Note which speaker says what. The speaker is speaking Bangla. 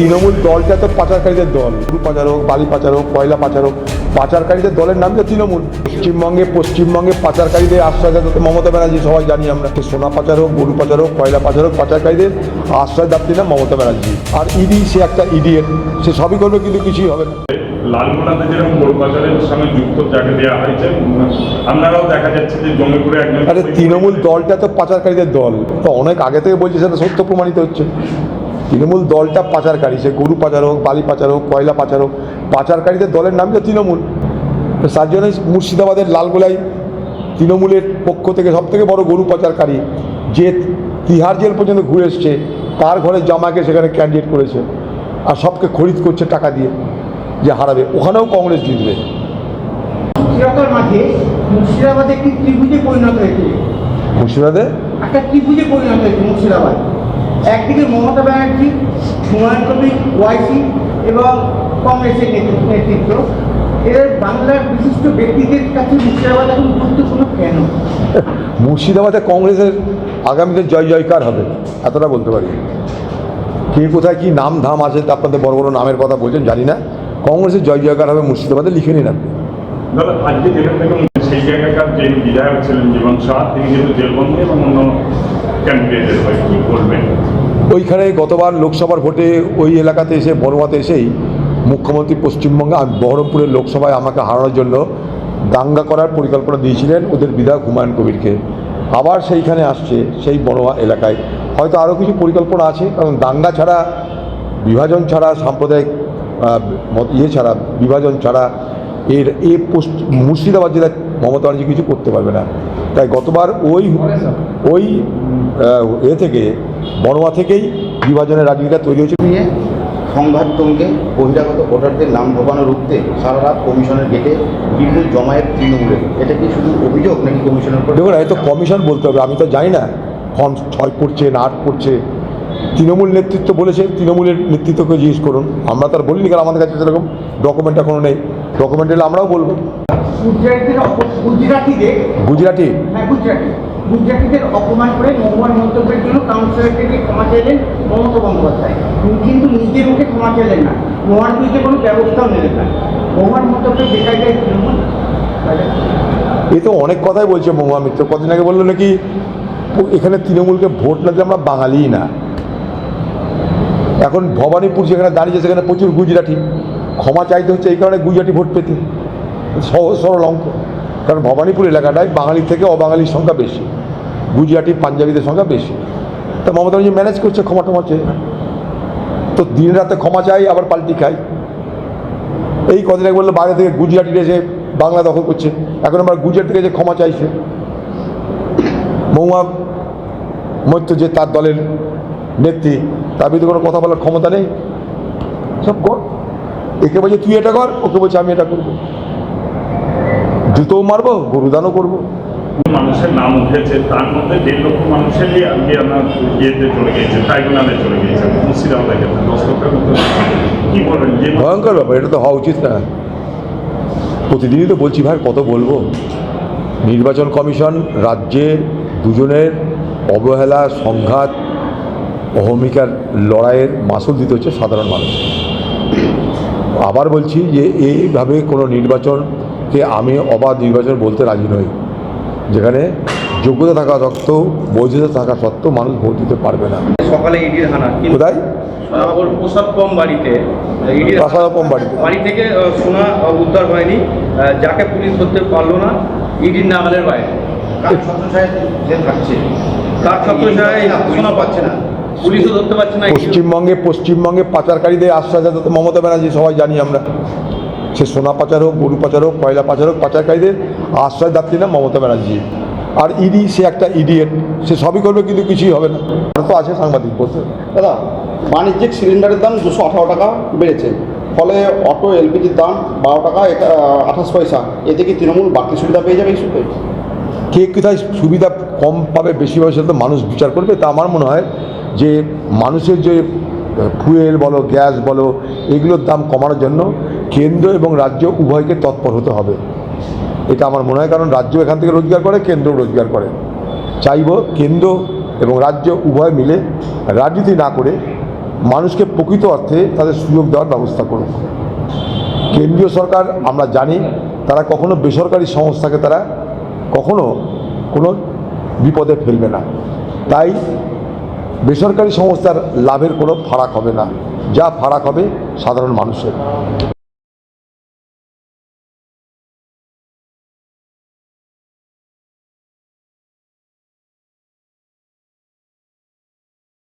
Speaker 1: তৃণমূল দলটা তো পাচারকারীদের দল, গরু পাচারক, বালি পাচারক, কয়লা পাচারক, পাচারকারীদের দলের নাম তো তৃণমূল। পশ্চিমবঙ্গে পাচারকারীদের আশ্রয়দাতা মমতা ব্যানার্জি, সবাই জানি আমরা। সোনা পাচারক, গরু পাচারক, কয়লা পাচারক, পাচারকারীদের আশ্রয়দাত্রী নাম মমতা ব্যানার্জি। আর ইডি, সে একটা ইডিয়েট, সে সবই করবে কিন্তু কিছুই হবে না।
Speaker 2: লালগোলাতে যেরকম গরু পাচারের সঙ্গে যুক্ত যাকে দেওয়া হয়েছে, আপনারাও দেখা যাচ্ছে যে জঙ্গিপুরে একজন।
Speaker 1: আরে তৃণমূল দলটা তো পাচারকারীদের দল, তো অনেক আগে থেকে বলছে, সেটা সত্য প্রমাণিত হচ্ছে। তৃণমূল দলটা পাচারকারী, সে গরু পাচারক, বালি পাচারক, কয়লা পাচারক, পাচারকারীদের দলের নাম তো তৃণমূল। তার জন্য মুর্শিদাবাদের লালগোলায় তৃণমূলের পক্ষ থেকে সবথেকে বড় গরু পাচারকারী, যে তিহার জেল পর্যন্ত ঘুরে এসছে, তার ঘরের জামাকে সেখানে ক্যান্ডিডেট করেছে, আর সবকে খরিদ করছে টাকা দিয়ে যে হারাবে। ওখানেও কংগ্রেস জিতবে।
Speaker 3: মুর্শিদাবাদে একটি ত্রিভুজে পরিণত হয়েছে।
Speaker 1: মুর্শিদাবাদে
Speaker 3: একটা ত্রিভুজে পরিণত হয়েছে মুর্শিদাবাদ। একদিকে মমতা ব্যানার্জি, হুমায়ুন কবির, ওয়াইসি এবং কংগ্রেসের নেতৃত্ব। এর বাংলার বিশিষ্ট ব্যক্তিদের কাছে মুর্শিদাবাদ এখন গুরুত্বপূর্ণ কেন?
Speaker 1: মুর্শিদাবাদে কংগ্রেসের আগামীতে জয় জয়কার হবে, এতটা বলতে পারি। কে কোথায় কী নাম ধাম আছে, তা আপনাদের বড় বড় নামের কথা বলছেন জানি না। কংগ্রেসের জয় জয়কার হবে মুর্শিদাবাদে, লিখে নিন আপনি।
Speaker 2: দাদা, আজকে যেখান থেকে সেই জায়গাকার যে বিধায়ক ছিলেন জীবন শাহ, তিনি যেহেতু জেলবন্দি এবং অন্য ক্যান্ডিডেটের হয়ে কী করবেন?
Speaker 1: ওইখানে গতবার লোকসভার ভোটে ওই এলাকাতে এসে, বড়ুয়াতে এসেই মুখ্যমন্ত্রী পশ্চিমবঙ্গে বহরমপুরের লোকসভায় আমাকে হারানোর জন্য দাঙ্গা করার পরিকল্পনা দিয়েছিলেন ওদের বিধায়ক হুমায়ুন কবিরকে। আবার সেইখানে আসছে, সেই বড়ুয়া এলাকায় হয়তো আরও কিছু পরিকল্পনা আছে, কারণ দাঙ্গা ছাড়া, বিভাজন ছাড়া, সাম্প্রদায়িক ছাড়া, বিভাজন ছাড়া মুর্শিদাবাদ জেলায় মমতা ব্যানার্জি কিছু করতে পারবে না। তাই গতবার ওই থেকে বড়ুয়া থেকেই বিভাজনের রাজনীতিটা তৈরি হয়েছে।
Speaker 4: নিয়ে সংঘাত তঙ্গে বহিরাগত ভোটারদের নাম ঢোকানো রুখতে সারা রাত কমিশনের গেটে বিপুল জমায়েত তৃণমূলের। এটা কি শুধু অভিযোগ নাকি কমিশনের উপর?
Speaker 1: দেখুন, এই তো কমিশন বলতে হবে, আমি তো জানি না ফর্ম 6 পড়ছে না 8 পড়ছে। তৃণমূল নেতৃত্ব বলেছে, তৃণমূলের নেতৃত্বকে জিজ্ঞেস করুন। আমরা তো আর বলিনি, কারণ আমাদের কাছে সেরকম ডকুমেন্ট এখনো নেই। ডকুমেন্ট এলে আমরাও বলবো।
Speaker 3: গুজরাটিদের অপমান করে মহুয়ার মন্তব্যের জন্য কাউন্সিলর থেকে ক্ষমা চাইলেন মমতা বন্দ্যোপাধ্যায়, কিন্তু নিজের মুখে ক্ষমা চাইলেন না, মহুয়ার বিরুদ্ধে কোনো ব্যবস্থাও নিলেন না। মহুয়ার মন্তব্যে দেখা যায় তৃণমূল।
Speaker 1: এ তো অনেক কথাই বলছে মহুয়া মিত্র। কদিন আগে বললো নাকি এখানে তৃণমূলকে ভোট না দিলে আমরা বাঙালিই না। এখন ভবানীপুর যেখানে দাঁড়িয়েছে, সেখানে প্রচুর গুজরাটি। ক্ষমা চাইতে হচ্ছে এই কারণে গুজরাটি ভোট পেতে, সহজ সরল অঙ্ক। কারণ ভবানীপুর এলাকাটায় বাঙালির থেকে অবাঙালির সংখ্যা বেশি, গুজরাটি পাঞ্জাবিদের সংখ্যা বেশি। তা মমতা ব্যানার্জি ম্যানেজ করছে ক্ষমা টমা চেয়ে। তো দিন রাতে ক্ষমা চাই, আবার পাল্টি খাই। এই কদিন আগে বললো বাইরে থেকে গুজরাটিরা এসে বাংলা দখল করছে, এখন আবার গুজরাট থেকে যে ক্ষমা চাইছে। মহুয়া মৈত্র যে তার দলের নেত্রী, তার বিরুদ্ধে কোনো কথা বলার ক্ষমতা নেই। সব কর, একে বলছে তুই এটা কর, ওকে বলছে আমি এটা করবো। জুতোও মারবো, গরুদানও করবো।
Speaker 2: মানুষের নাম উঠেছে, তার মধ্যে 1.5 লক্ষ মানুষেরই আজকে আপনার ইয়েতে চলে গিয়েছে, ট্রাইব্যুনালে চলে গিয়েছে মুর্শিদাবাদের ক্ষেত্রে 10 লক্ষের মতো। কী বলবেন? যে
Speaker 1: ভয়ঙ্কর ব্যাপার, এটা তো হওয়া উচিত না। প্রতিদিনই তো বলছি ভাই, কত বলবো। নির্বাচন কমিশন রাজ্যে দুজনের অবহেলা, সংঘাত, অহমিকার লড়াইয়ের মাসুল দিতে হচ্ছে সাধারণ মানুষ। আবার বলছি যে এইভাবে কোনো নির্বাচনকে আমি অবাধ নির্বাচন বলতে রাজি নই, যেখানে যোগ্যতা থাকা সত্ত্বেও, বৈধতা থাকা সত্ত্বেও মানুষ ভোট দিতে পারবে না।
Speaker 5: সকালে ইডির হানা
Speaker 1: কোথায়?
Speaker 5: ওর প্রসাদপম বাড়িতে,
Speaker 1: প্রসাদপম
Speaker 5: বাড়ি থেকে সোনা উদ্ধার হয়নি, যাকে পুলিশ ধরতে পারলো না, ইডির নাগালের বাইরে।
Speaker 4: কার ছত্রছায়ায় যে থাকছে,
Speaker 5: তার ছত্রছায়ায় সোনা পাচ্ছে না, পুলিশও ধরতে পারছে না।
Speaker 1: পশ্চিমবঙ্গে পাচারকারীদের আশ্রয়দাতা মমতা ব্যানার্জি, সবাই জানি আমরা। সে সোনা পাচার হোক, গরু পাচার হোক, কয়লা পাচার হোক, পাচারকারীদের আশ্রয়দাত্রী না মমতা ব্যানার্জি। আর ইডি, সে একটা ইডিয়েট, সে সবই করবে কিন্তু কিছুই হবে না। তো আছে সাংবাদিক বলতে।
Speaker 6: দাদা, বাণিজ্যিক সিলিন্ডারের দাম 218 টাকা বেড়েছে, ফলে অটো এলপিজির দাম 12 টাকা 28 পয়সা। এতে কি তৃণমূল বাড়তি সুবিধা পেয়ে যাবে এই সুবিধা?
Speaker 1: কে কোথায় সুবিধা কম পাবে, বেশি পাবে, সেটা তো মানুষ বিচার করবে। তা আমার মনে হয় যে মানুষের যে ফুয়েল বলো, গ্যাস বলো, এগুলোর দাম কমানোর জন্য কেন্দ্র এবং রাজ্য উভয়কে তৎপর হতে হবে, এটা আমার মনে হয়। কারণ রাজ্য এখান থেকে রোজগার করে, কেন্দ্র রোজগার করে। চাইব কেন্দ্র এবং রাজ্য উভয় মিলে রাজনীতি না করে মানুষকে প্রকৃত অর্থে তাদের সুযোগ দেওয়ার ব্যবস্থা করুক। কেন্দ্রীয় সরকার আমরা জানি তারা কখনো বেসরকারি সংস্থাকে তারা কখনো কোনো বিপদে ফেলবে না, তাই বেসরকারি সংস্থার লাভের কোনো ফারাক হবে না, যা ফারাক হবে সাধারণ মানুষের।